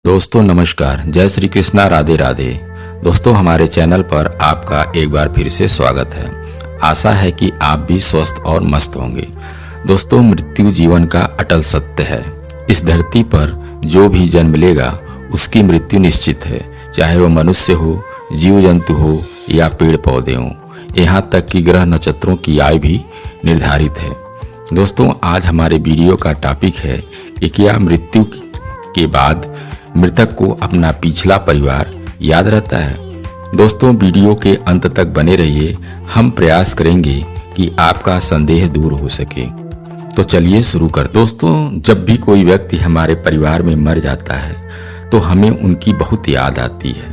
दोस्तों नमस्कार, जय श्री कृष्णा, राधे राधे। दोस्तों हमारे चैनल पर आपका एक बार फिर से स्वागत है। आशा है कि आप भी स्वस्थ और मस्त होंगे। दोस्तों मृत्यु जीवन का अटल सत्य है। इस धरती पर जो भी जन्म लेगा उसकी मृत्यु निश्चित है, चाहे वो मनुष्य हो, जीव जंतु हो या पेड़ पौधे हों। यहाँ तक कि ग्रह नक्षत्रों की आयु भी निर्धारित है। दोस्तों आज हमारे वीडियो का टॉपिक है कि क्या मृत्यु के बाद मृतक को अपना पिछला परिवार याद रहता है। दोस्तों वीडियो के अंत तक बने रहिए, हम प्रयास करेंगे कि आपका संदेह दूर हो सके। तो चलिए शुरू कर। दोस्तों जब भी कोई व्यक्ति हमारे परिवार में मर जाता है तो हमें उनकी बहुत याद आती है।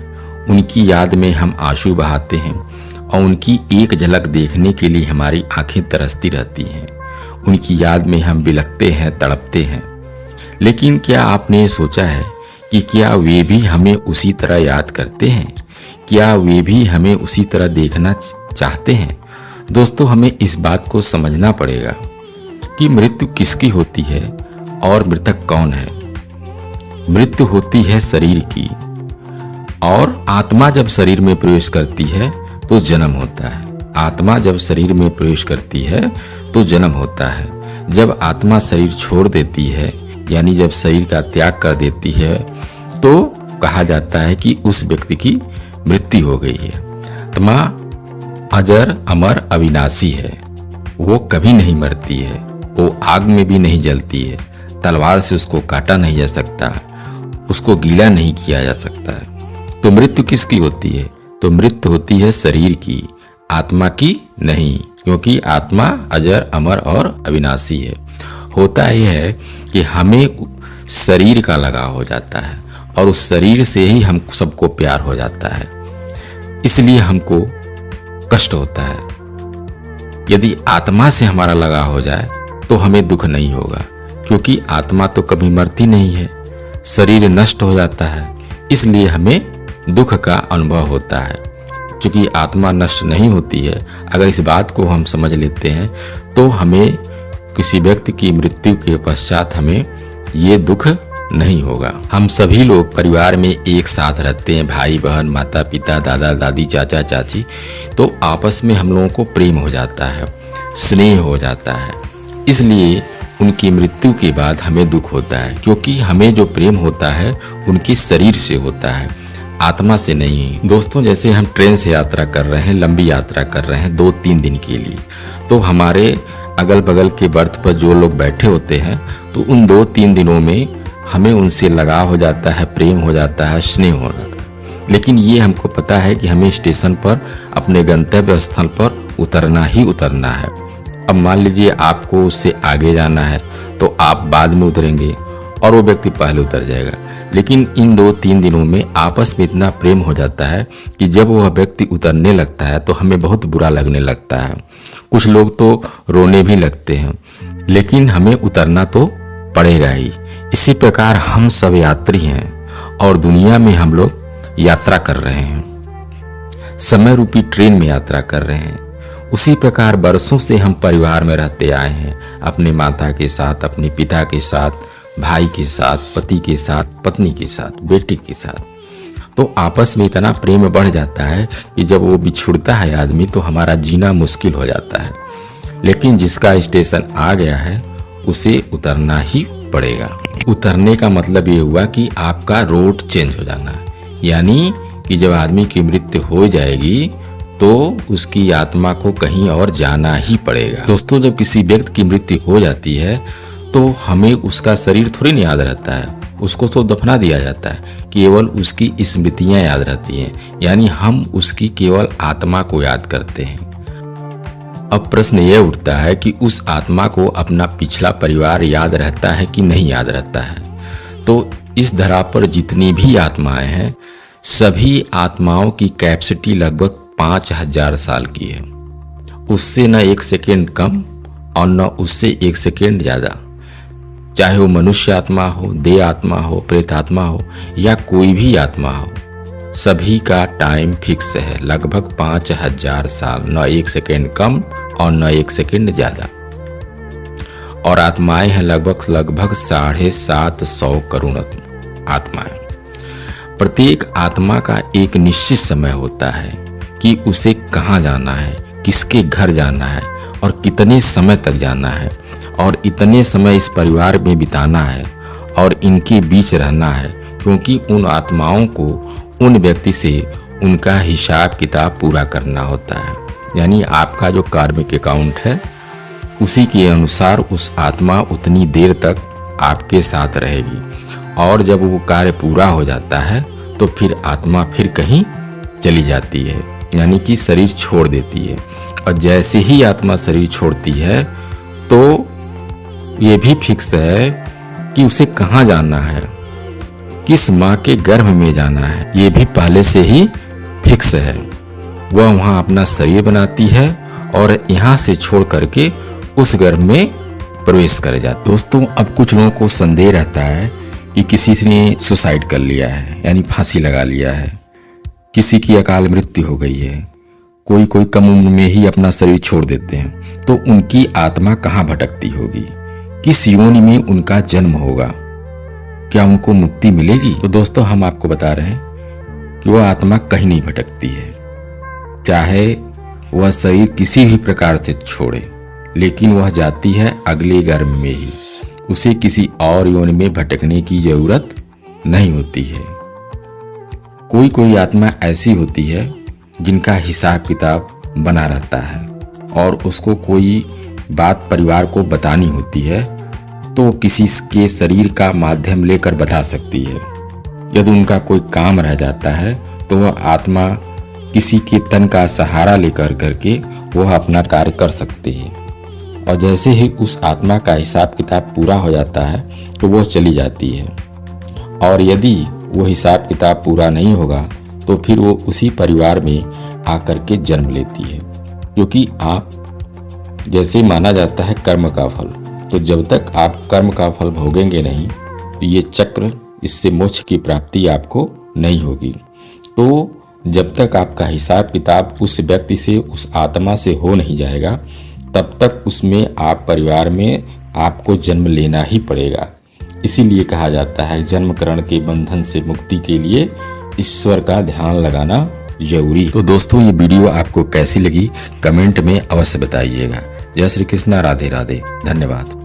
उनकी याद में हम आंसू बहाते हैं और उनकी एक झलक देखने के लिए हमारी आंखें तरसती रहती हैं। उनकी याद में हम बिलखते हैं, तड़पते हैं। लेकिन क्या आपने सोचा है कि क्या वे भी हमें उसी तरह याद करते हैं? क्या वे भी हमें उसी तरह देखना चाहते हैं? दोस्तों हमें इस बात को समझना पड़ेगा कि मृत्यु किसकी होती है और मृतक कौन है। मृत्यु होती है शरीर की, और आत्मा जब शरीर में प्रवेश करती है तो जन्म होता है। आत्मा जब शरीर में प्रवेश करती है तो जन्म होता है। जब आत्मा शरीर छोड़ देती है, यानी जब शरीर का त्याग कर देती है, तो कहा जाता है कि उस व्यक्ति की मृत्यु हो गई है। आत्मा अजर अमर अविनाशी है, वो कभी नहीं मरती है, वो आग में भी नहीं जलती है, तलवार से उसको काटा नहीं जा सकता, उसको गीला नहीं किया जा सकता है। तो मृत्यु किसकी होती है? तो मृत्यु होती है शरीर की, आत्मा की नहीं, क्योंकि आत्मा अजर अमर और अविनाशी है। होता यह है कि हमें शरीर का लगाव हो जाता है और उस शरीर से ही हम सबको प्यार हो जाता है, इसलिए हमको कष्ट होता है। यदि आत्मा से हमारा लगाव हो जाए तो हमें दुख नहीं होगा, क्योंकि आत्मा तो कभी मरती नहीं है, शरीर नष्ट हो जाता है, इसलिए हमें दुख का अनुभव होता है। क्योंकि आत्मा नष्ट नहीं होती है, अगर इस बात को हम समझ लेते हैं तो हमें किसी व्यक्ति की मृत्यु के पश्चात हमें ये दुख नहीं होगा। हम सभी लोग परिवार में एक साथ रहते हैं, भाई बहन, माता पिता, दादा दादी, चाचा चाची, तो आपस में हम लोगों को प्रेम हो जाता है, स्नेह हो जाता है। इसलिए उनकी मृत्यु के बाद हमें दुख होता है, क्योंकि हमें जो प्रेम होता है उनके शरीर से होता है, आत्मा से नहीं। दोस्तों जैसे हम ट्रेन से यात्रा कर रहे हैं, लंबी यात्रा कर रहे हैं 2-3 दिन के लिए, तो हमारे अगल बगल के बर्थ पर जो लोग बैठे होते हैं तो उन 2-3 दिनों में हमें उनसे लगाव हो जाता है, प्रेम हो जाता है, स्नेह हो जाता है। लेकिन ये हमको पता है कि हमें स्टेशन पर अपने गंतव्य स्थल पर उतरना ही उतरना है। अब मान लीजिए आपको उससे आगे जाना है तो आप बाद में उतरेंगे और वो व्यक्ति पहले उतर जाएगा। लेकिन इन 2-3 दिनों में आपस में इतना प्रेम हो जाता है कि जब वह व्यक्ति उतरने लगता है तो हमें बहुत बुरा लगने लगता है। कुछ लोग तो रोने भी लगते हैं, लेकिन हमें उतरना तो पड़ेगा ही। इसी प्रकार हम सब यात्री हैं और दुनिया में हम लोग यात्रा कर रहे हैं, समय रूपी ट्रेन में यात्रा कर रहे हैं। उसी प्रकार बरसों से हम परिवार में रहते आए हैं, अपने माता के साथ, अपने पिता के साथ, भाई के साथ, पति के साथ, पत्नी के साथ, बेटे के साथ। तो आपस में इतना प्रेम बढ़ जाता है कि जब वो बिछुड़ता है आदमी तो हमारा जीना मुश्किल हो जाता है। लेकिन जिसका स्टेशन आ गया है उसे उतरना ही पड़ेगा। उतरने का मतलब ये हुआ कि आपका रोड चेंज हो जाना है, यानी कि जब आदमी की मृत्यु हो जाएगी तो उसकी आत्मा को कहीं और जाना ही पड़ेगा। दोस्तों जब किसी व्यक्ति की मृत्यु हो जाती है तो हमें उसका शरीर थोड़ी नहीं याद रहता है, उसको तो दफना दिया जाता है, केवल उसकी स्मृतियां याद रहती हैं, यानी हम उसकी केवल आत्मा को याद करते हैं। अब प्रश्न यह उठता है कि उस आत्मा को अपना पिछला परिवार याद रहता है कि नहीं याद रहता है। तो इस धरा पर जितनी भी आत्माएं हैं, सभी आत्माओं की कैपेसिटी लगभग 5000 साल की है, उससे न 1 सेकेंड कम और न उससे 1 सेकेंड ज्यादा। चाहे वो मनुष्य आत्मा हो, देह आत्मा हो, प्रेत आत्मा हो या कोई भी आत्मा हो, सभी का टाइम फिक्स है, लगभग 5000 साल, न 1 सेकेंड कम और न 1 सेकेंड ज्यादा। और आत्माएं हैं लगभग 750 करोड़ आत्माएं। प्रत्येक आत्मा का एक निश्चित समय होता है कि उसे कहाँ जाना है, किसके घर जाना है और कितने समय तक जाना है, और इतने समय इस परिवार में बिताना है और इनके बीच रहना है, क्योंकि उन आत्माओं को उन व्यक्ति से उनका हिसाब किताब पूरा करना होता है। यानी आपका जो कार्मिक अकाउंट है उसी के अनुसार उस आत्मा उतनी देर तक आपके साथ रहेगी, और जब वो कार्य पूरा हो जाता है तो फिर आत्मा फिर कहीं चली जाती है, यानी कि शरीर छोड़ देती है। और जैसे ही आत्मा शरीर छोड़ती है तो ये भी फिक्स है कि उसे कहाँ जाना है, किस माँ के गर्भ में जाना है, ये भी पहले से ही फिक्स है। वह वहाँ अपना शरीर बनाती है और यहाँ से छोड़ करके उस गर्भ में प्रवेश कर जाती। दोस्तों, अब कुछ लोगों को संदेह रहता है कि किसी ने सुसाइड कर लिया है, यानी फांसी लगा लिया है, किसी की अकाल मृत्यु हो गई है, कोई कोई कम उम्र में ही अपना शरीर छोड़ देते हैं, तो उनकी आत्मा कहाँ भटकती होगी, किस योनि में उनका जन्म होगा, क्या उनको मुक्ति मिलेगी? तो दोस्तों, हम आपको बता रहे हैं कि वह आत्मा कहीं नहीं भटकती है, चाहे वह शरीर किसी भी प्रकार से छोड़े, लेकिन वह जाती है अगले गर्भ में ही। उसे किसी और योनि में भटकने की जरूरत नहीं होती है। कोई कोई आत्मा ऐसी होती है जिनका हिसाब किताब बना रहता है और उसको कोई बात परिवार को बतानी होती है तो किसी के शरीर का माध्यम लेकर बता सकती है। यदि उनका कोई काम रह जाता है तो वह आत्मा किसी के तन का सहारा लेकर करके वह अपना कार्य कर सकती है, और जैसे ही उस आत्मा का हिसाब किताब पूरा हो जाता है तो वह चली जाती है। और यदि वो हिसाब किताब पूरा नहीं होगा तो फिर वो उसी परिवार में आकर के जन्म लेती है, क्योंकि आप जैसे माना जाता है कर्म का फल, तो जब तक आप कर्म का फल भोगेंगे नहीं तो ये चक्र, इससे मोक्ष की प्राप्ति आपको नहीं होगी। तो जब तक आपका हिसाब किताब उस व्यक्ति से, उस आत्मा से हो नहीं जाएगा, तब तक उसमें आप परिवार में आपको जन्म लेना ही पड़ेगा। इसीलिए कहा जाता है जन्म करण के बंधन से मुक्ति के लिए ईश्वर का ध्यान लगाना जरूरी। तो दोस्तों, ये वीडियो आपको कैसी लगी कमेंट में अवश्य बताइएगा। जय श्री कृष्णा, राधे राधे, धन्यवाद।